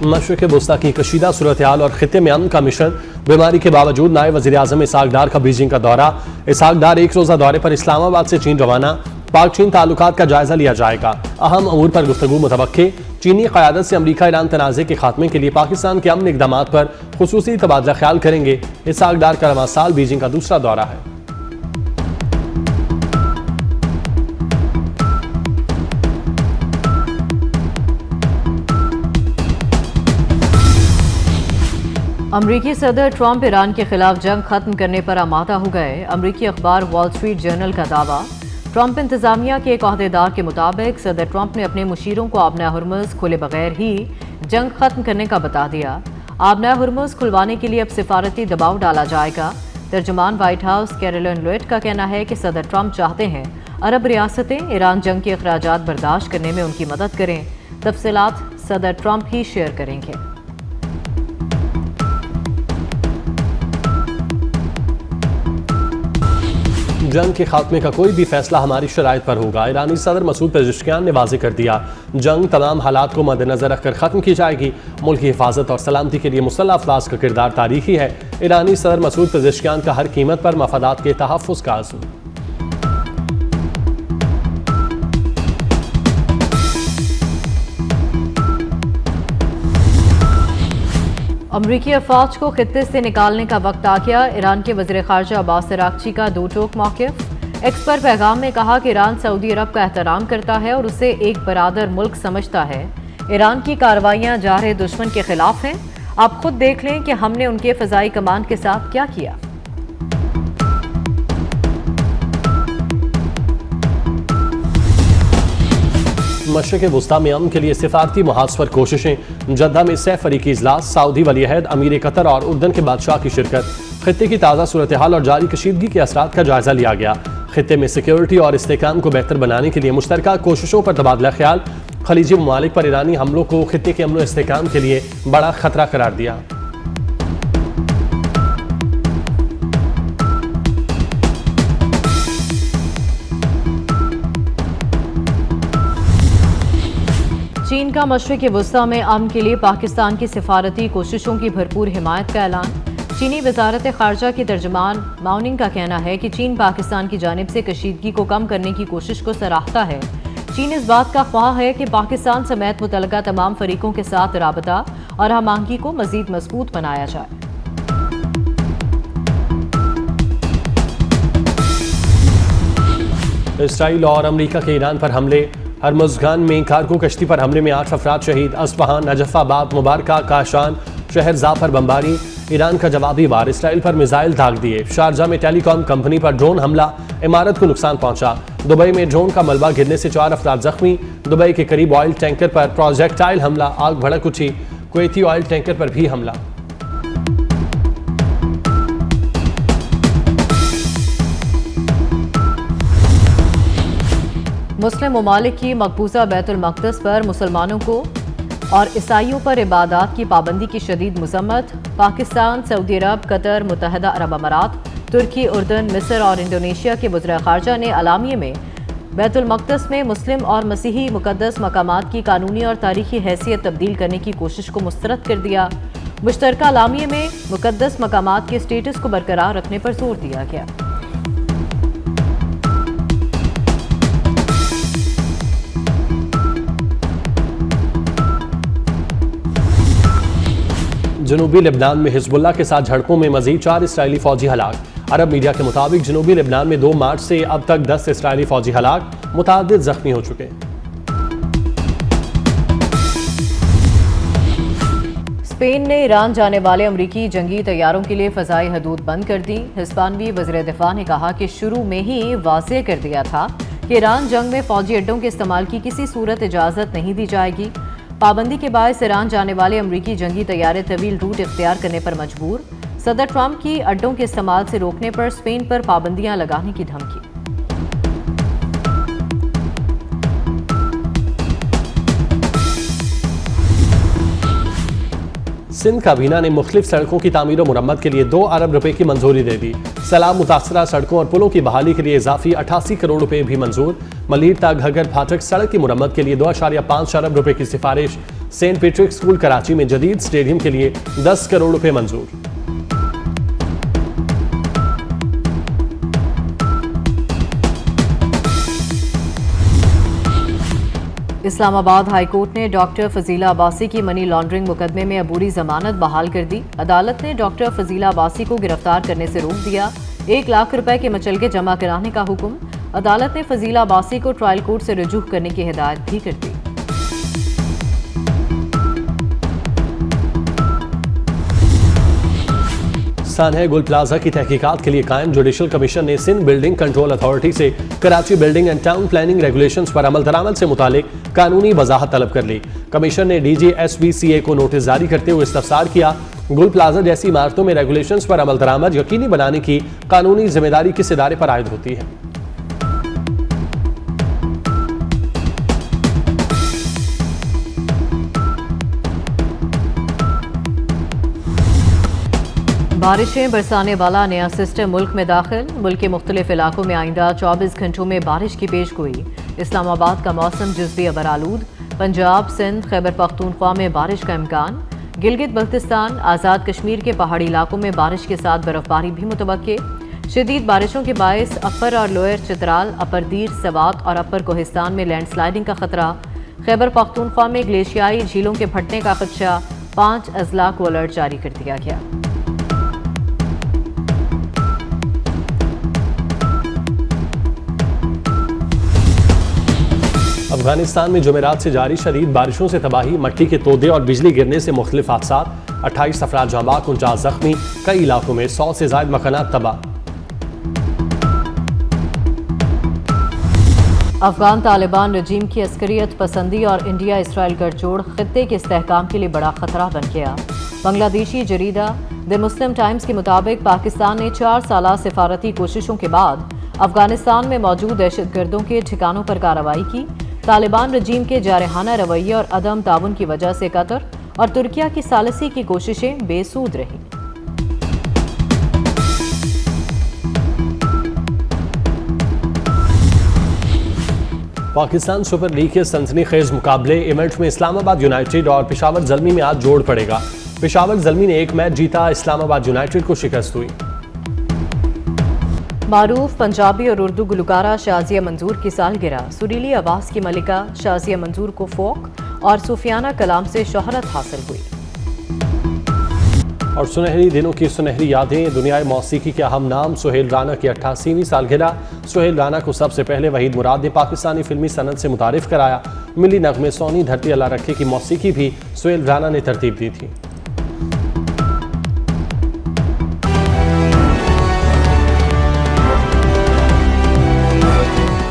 मशरिक़ वस्ता की कशीदा सूरत हाल और खिते में अमन का मिशन। बीमारी के बावजूद नायब वज़ीर आज़म इसहाक डार का बीजिंग का दौरा। इसहाक डार एक रोज़ा दौरे पर इस्लामाबाद से चीन रवाना। पाक चीन ताल्लुकात का जायजा लिया जाएगा। अहम अमूर पर गुफ्तगू मुतवक्के। चीनी क़यादत से अमरीका ईरान तनाज़े के खात्मे के लिए पाकिस्तान के अमन इक़दामात पर खुसूसी तबादला ख्याल करेंगे। इसहाक डार का रवां साल बीजिंग का दूसरा दौरा है। अमरीकी सदर ट्रंप ईरान के खिलाफ जंग खत्म करने पर आमादा हो गए। अमरीकी अखबार वॉल स्ट्रीट जर्नल का दावा। ट्रंप इंतजामिया के एक अहदेदार के मुताबिक सदर ट्रंप ने अपने मुशीरों को आबना हुर्मुज़ खुले बगैर ही जंग खत्म करने का बता दिया। आबना हुर्मुज़ खुलवाने के लिए अब सिफारती दबाव डाला जाएगा। तर्जुमान व्हाइट हाउस कैरोलिन लुइट का कहना है कि सदर ट्रंप चाहते हैं अरब रियासतें ईरान जंग के अखराजात बर्दाश्त करने में उनकी मदद करें। तफसीलात सदर ट्रंप ही शेयर करेंगे। जंग के खात्मे का कोई भी फैसला हमारी शराइत पर होगा। ईरानी सदर मसूद पेज़ेश्कियान ने वाज़ेह कर दिया, जंग तमाम हालात को मद्देनजर रखकर ख़त्म की जाएगी। मुल्क की हिफाजत और सलामती के लिए मुसल्लह अफवाज का किरदार तारीखी है। ईरानी सदर मसूद पेज़ेश्कियान का हर कीमत पर मफादात के तहफ़्फ़ुज़ का अज़्म। अमरीकी अफवाज को खित्ते से निकालने का वक्त आ गया। ईरान के वज़ीर ख़ारजा अब्बास अराग़ची का दो टोक मौक़िफ़। एक्स पर पैगाम में कहा कि ईरान सऊदी अरब का एहतराम करता है और उसे एक बरादर मुल्क समझता है। ईरान की कार्रवाइयाँ जा रहे दुश्मन के खिलाफ हैं। आप खुद देख लें कि हमने उनके फ़ज़ाई कमान के साथ क्या किया। मशरिक़ वस्ता में अमन के लिए सिफारती मुहाज़ पर कोशिशें। जद्दा में सह फरीकी इजलास। सऊदी वली-अहद अमीर कतर और उर्दन के बादशाह की शिरकत। खित्ते की ताज़ा सूरत हाल और जारी कशीदगी के असरात का जायजा लिया गया। खित्ते में सिक्योरिटी और इस्तेहकाम को बेहतर बनाने के लिए मुश्तरका कोशिशों पर तबादला ख्याल। खलीजी ममालिक पर ईरानी हमलों को खित्ते के अमन व इस्तेहकाम के लिए बड़ा खतरा करार दिया। चीन का मशरिक़ वस्ता में अमन के लिए पाकिस्तान की सिफारती कोशिशों की भरपूर हिमायत का ऐलान। चीनी वज़ारत ख़ारजा की तर्जुमान माओनिंग का कहना है कि चीन पाकिस्तान की जानिब से कशीदगी को कम करने की कोशिश को सराहता है। चीन इस बात का ख्वाह है कि पाकिस्तान समेत मुतल्लिका तमाम फरीकों के साथ राबता और हमआहंगी को मज़ीद मजबूत बनाया जाए। इसराइल और अमरीका के ईरान पर हमले। हरमुज़गान में कार्गो कश्ती पर हमले में 8 अफराद शहीद। अस्फहान, नजफ़ाबाद, मुबारका, काशान शहर पर बमबारी। ईरान का जवाबी वार। इसराइल पर मिसाइल दाग दिए। शारजा में टेलीकॉम कंपनी पर ड्रोन हमला। इमारत को नुकसान पहुंचा। दुबई में ड्रोन का मलबा गिरने से 4 अफराद जख्मी। दुबई के करीब ऑयल टैंकर पर प्रोजेक्टाइल हमला। आग भड़क उठी। कुवैती ऑयल टैंकर पर भी हमला। मुस्लिम ममालिक की मकबूजा बैतुल मक़दस पर मुसलमानों को और ईसाइयों पर इबादत की पाबंदी की शदीद मज़म्मत। पाकिस्तान, सऊदी अरब, कतर, मुत्तहदा अरब अमारात, तुर्की, उर्दन, मिस्र और इंडोनेशिया के वज़ीर ख़ारजा ने अलामिये में बैतुल मक़दस में मुस्लिम और मसीही मुक़द्दस मकामात की कानूनी और तारीखी हैसियत तब्दील करने की कोशिश को मुस्तरद कर दिया। मुश्तरका अलामिये में मुक़द्दस मकामात के स्टेटस को बरकरार रखने पर जोर दिया गया। जनूबी लेबनान में हिजबुल्लाह के साथ झड़पों में मजीद 4 इसराइली फौजी हलाक। अरब मीडिया के मुताबिक जनूबी लेबनान में 2 मार्च से अब तक 10 इसराइली फौजी हलाक, मुतअद्दिद जख्मी हो चुके। स्पेन ने ईरान जाने वाले अमरीकी जंगी तैयारों के लिए फ़ज़ाई हदूद बंद कर दी। हिस्पानवी वज़ीर दिफ़ा ने कहा कि शुरू में ही वाज़ेह कर दिया था कि ईरान जंग में फ़ौजी अड्डों के इस्तेमाल की किसी सूरत इजाज़त नहीं दी जाएगी। पाबंदी के बायस ईरान जाने वाले अमरीकी जंगी तैयारे तवील रूट इख्तियार करने पर मजबूर। सदर ट्रंप की अड्डों के इस्तेमाल से रोकने पर स्पेन पर पाबंदियां लगाने की धमकी। सिंध काबीना ने मुख्तलिफ सड़कों की तामीर और मुरम्मत के लिए 2 अरब रुपए की मंजूरी दे दी। सैलाब मुतासरा सड़कों और पुलों की बहाली के लिए इजाफी 88 करोड़ रुपए भी मंजूर। मलीर ता घगर फाटक सड़क की मुरम्मत के लिए 2.5 अरब रुपए की सिफारिश। सेंट पैट्रिक स्कूल कराची में जदीद स्टेडियम के लिए 10 करोड़ रुपए मंजूर। इस्लामाबाद हाई कोर्ट ने डॉक्टर फजीला अब्बासी की मनी लॉन्ड्रिंग मुकदमे में अबूरी जमानत बहाल कर दी। अदालत ने डॉक्टर फजीला अब्बासी को गिरफ्तार करने से रोक दिया। 1 लाख रुपए के मचलके जमा कराने का हुक्म। अदालत ने फजीला अब्बासी को ट्रायल कोर्ट से रुजू करने की हिदायत भी कर दी। सानह गुल प्लाजा की तहकीकात के लिए कायम जुडिशल कमीशन ने सिंध बिल्डिंग कंट्रोल अथॉरिटी से Karachi building and town planning regulations पर अमल दरामद से मुतालिक कानूनी वजाहत तलब कर ली। कमीशन ने डीजी SBCA को नोटिस जारी करते हुए इस्तफसार किया, गुल प्लाजा जैसी इमारतों में रेगुलेशंस पर अमल दरामद यकीनी बनाने की कानूनी जिम्मेदारी किस इदारे पर आयद होती है। बारिशें बरसाने वाला नया सिस्टम मुल्क में दाखिल। मुल्क के मुख्तलिफ इलाकों में आइंदा 24 घंटों में बारिश की पेशगोई। इस्लामाबाद का मौसम जुज़वी अबरालूद। पंजाब, सिंध, खैबर पख्तूनख्वा में बारिश का इम्कान। गिलगित बल्तिस्तान, आज़ाद कश्मीर के पहाड़ी इलाकों में बारिश के साथ बर्फबारी भी मुतवक्के। शदीद बारिशों के बायस अपर और लोअर चित्राल, अपर दीर, सवात और अपर कोहिस्तान में लैंडस्लाइडिंग का खतरा। खैबर पख्तूनख्वा में ग्लेशियाई झीलों के फटने का खदशा। 5 अजला को अलर्ट जारी कर दिया गया। अफगानिस्तान में जुमेरात से जारी शदीद बारिशों से तबाही, मट्टी के तोदे और बिजली गिरने से मुख्तलिफ हादसात। 28 अफराद जाँ बाक, 49 जख्मी। कई इलाकों में 100 से ज़ायद मकानात तबाह। अफगान तालिबान रजीम की अस्करियत पसंदी और इंडिया इसराइल गठजोड़ खित्ते के इस्तेहकाम के लिए बड़ा खतरा बन गया। बांग्लादेशी जरीदा द मुस्लिम टाइम्स के मुताबिक पाकिस्तान ने 4 साला सिफारती कोशिशों के बाद अफगानिस्तान में मौजूद दहशतगर्दों के ठिकानों पर कार्रवाई की। तालिबान रजीम के जारहाना रवैये और अदम ताउन की वजह से कतर और तुर्किया की सालिसी की कोशिशें बेसूद रहीं। पाकिस्तान सुपर लीग के सनसनीखेज मुकाबले इवेंट में इस्लामाबाद यूनाइटेड और पेशावर ज़ल्मी में आज जोड़ पड़ेगा। पेशावर ज़ल्मी ने 1 मैच जीता, इस्लामाबाद यूनाइटेड को शिकस्त हुई। मारूफ पंजाबी और उर्दू गुलकारा शाजिया मंजूर की सालगिरह। सुरीली आवाज़ की मलिका शाजिया मंजूर को फोक और सूफियाना कलाम से शोहरत हासिल हुई। और सुनहरी दिनों की सुनहरी यादें, दुनियाई मौसीकी के अहम नाम सुहेल राना की 88वीं सालगिरह। सुहेल राना को सबसे पहले वहीद मुराद ने पाकिस्तानी फिल्मी सनत से मुतारिफ कराया। मिली नगमे सोनी धरती अल्लाह रखे की मौसीकी भी सुहेल राना ने तरतीब दी थी।